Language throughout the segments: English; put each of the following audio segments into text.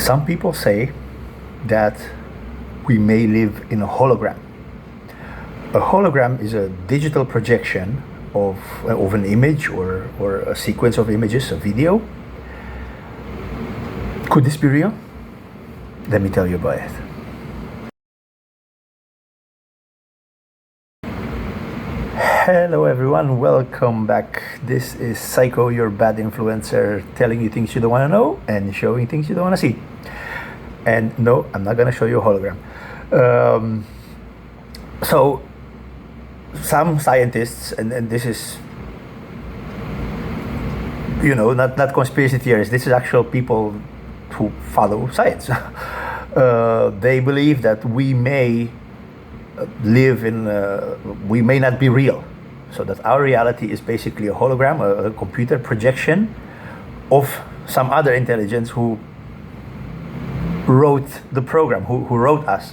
Some people say that we may live in a hologram. A hologram is a digital projection of an image or a sequence of images, a video. Could this be real? Let me tell you about it. Hello everyone, welcome back. This is Xyco, your bad influencer, telling you things you don't want to know and showing things you don't want to see. And no, I'm not going to show you a hologram. So some scientists, and this is, not conspiracy theorists, this is actual people who follow science. They believe that we may live in, we may not be real. So that our reality is basically a hologram, a computer projection of some other intelligence who wrote the program, who wrote us.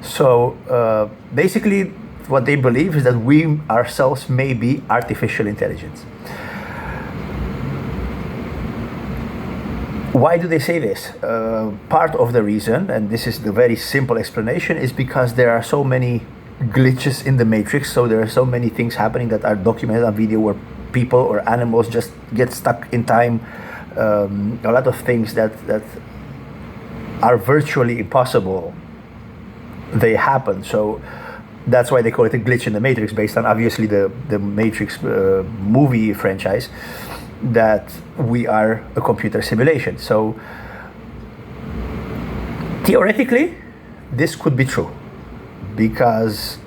So basically what they believe is that we ourselves may be artificial intelligence. Why do they say this? Part of the reason, and this is the very simple explanation, is because there are so many glitches in the Matrix. So there are so many things happening that are documented on video where people or animals just get stuck in time. A lot of things that are virtually impossible, they happen. So that's why they call it a glitch in the Matrix, based on obviously the Matrix movie franchise, that we are a computer simulation. So theoretically, this could be true, because,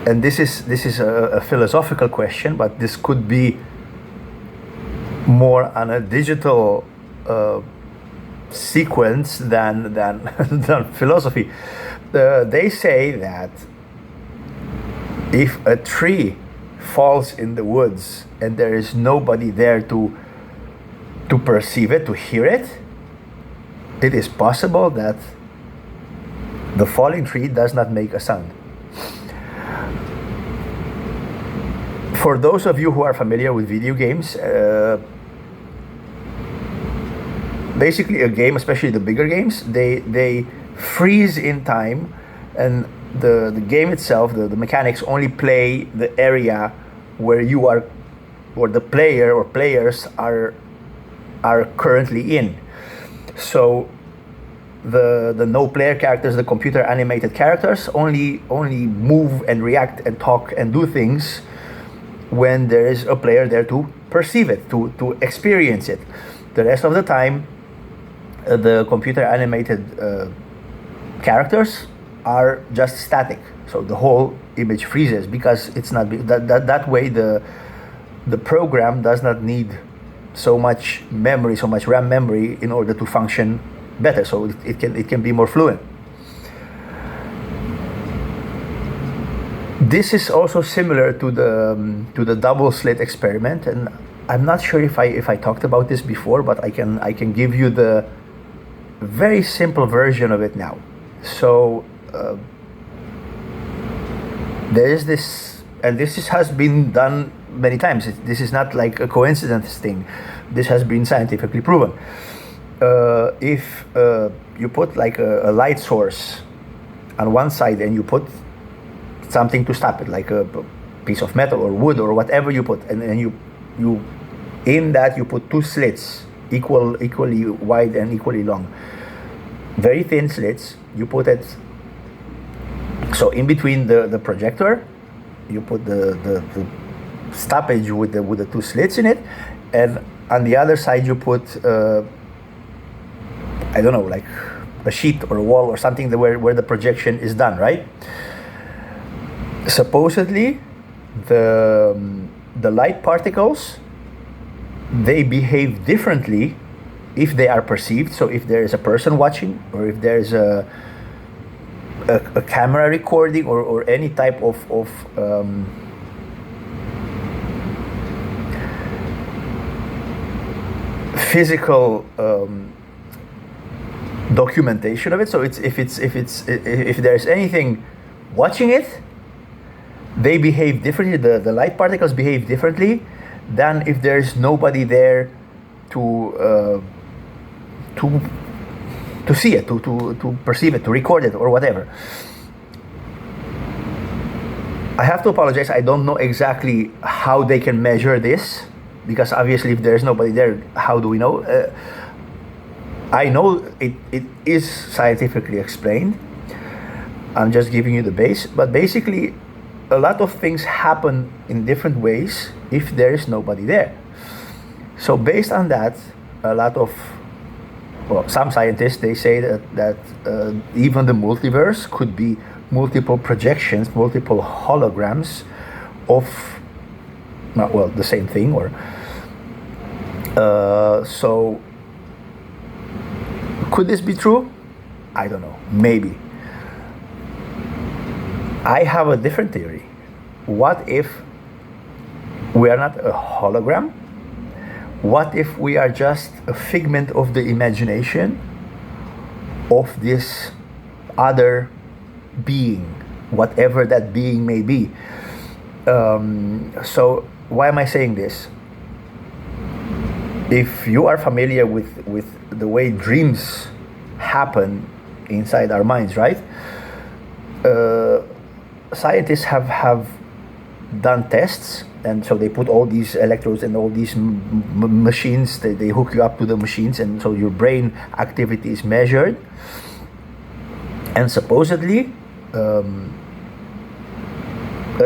and this is a philosophical question, but this could be more on a digital sequence than philosophy. They say that if a tree falls in the woods and there is nobody there to perceive it, to hear it, it is possible that the falling tree does not make a sound. For those of you who are familiar with video games, basically a game, especially the bigger games, they freeze in time, and the game itself, the mechanics only play the area where you are, or the player or players are currently in. So the no player characters, the computer animated characters, only move and react and talk and do things when there is a player there to perceive it, to experience it. The rest of the time, the computer animated characters are just static. So the whole image freezes because it's not that way. The program does not need so much memory, so much RAM memory, in order to function better. So it can be more fluent. This is also similar to the double slit experiment, and I'm not sure if I talked about this before, but I can give you the very simple version of it now. So there is this, and has been done many times. This is not like a coincidence thing. This has been scientifically proven. If you put like a light source on one side and you put something to stop it, like a piece of metal or wood or whatever you put, and then you in that you put two slits, equally wide and equally long, very thin slits. You put it, so in between the projector, you put the stoppage with the two slits in it, and on the other side you put I don't know, like a sheet or a wall or something where the projection is done, right? Supposedly the light particles, they behave differently if they are perceived. So if there is a person watching, or if there is a camera recording, or any type of physical documentation of it. So if there's anything watching it, they behave differently. The light particles behave differently than if there's nobody there to to see it, to perceive it, to record it, or whatever. I have to apologize. I don't know exactly how they can measure this, because obviously if there's nobody there, how do we know? I know it is scientifically explained. I'm just giving you the base. But basically, a lot of things happen in different ways if there is nobody there. So based on that, a lot of, well, some scientists, they say that even the multiverse could be multiple projections, multiple holograms of, well, the same thing. Or so could this be true? I don't know. Maybe. I have a different theory. What if we are not a hologram? What if we are just a figment of the imagination of this other being, whatever that being may be? So why am I saying this? If you are familiar with the way dreams happen inside our minds, right? Scientists have done tests, and so they put all these electrodes and all these machines. They hook you up to the machines, and so your brain activity is measured. And supposedly, a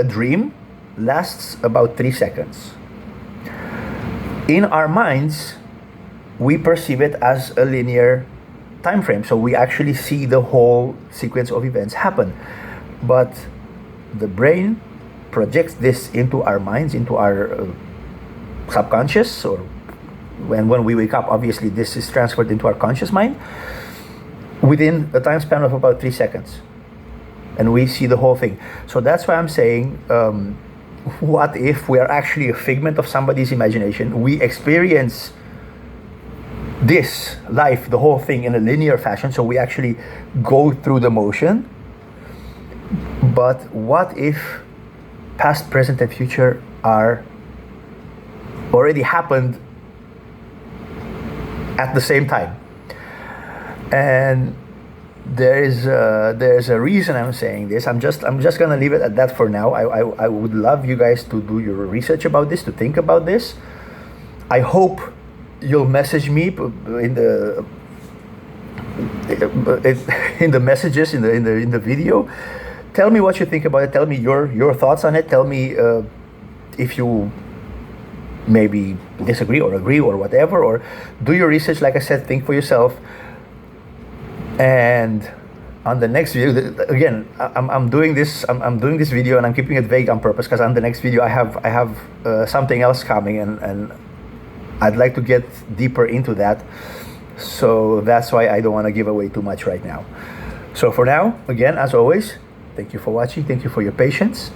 dream lasts about 3 seconds. In our minds, we perceive it as a linear time frame, so we actually see the whole sequence of events happen. But the brain projects this into our minds, into our subconscious, or when we wake up, obviously this is transferred into our conscious mind within a time span of about 3 seconds, and we see the whole thing. So that's why I'm saying, what if we are actually a figment of somebody's imagination? We experience this life, the whole thing, in a linear fashion, so we actually go through the motion. But what if past, present, and future are already happened at the same time? And there's a reason I'm saying this. I'm just gonna leave it at that for now. I would love you guys to do your research about this, to think about this. I hope you'll message me in the messages in the video. Tell me what you think about it. Tell me your thoughts on it. Tell me if you maybe disagree or agree or whatever, or do your research. Like I said, think for yourself. And on the next video, again, I'm doing this video, and I'm keeping it vague on purpose, because on the next video I have something else coming, and I'd like to get deeper into that. So that's why I don't want to give away too much right now. So for now, again, as always, thank you for watching. Thank you for your patience.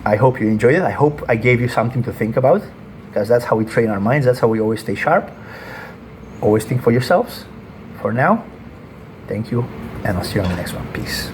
I hope you enjoyed it. I hope I gave you something to think about, because that's how we train our minds. That's how we always stay sharp. Always think for yourselves. For now, thank you, and I'll see you on the next one. Peace.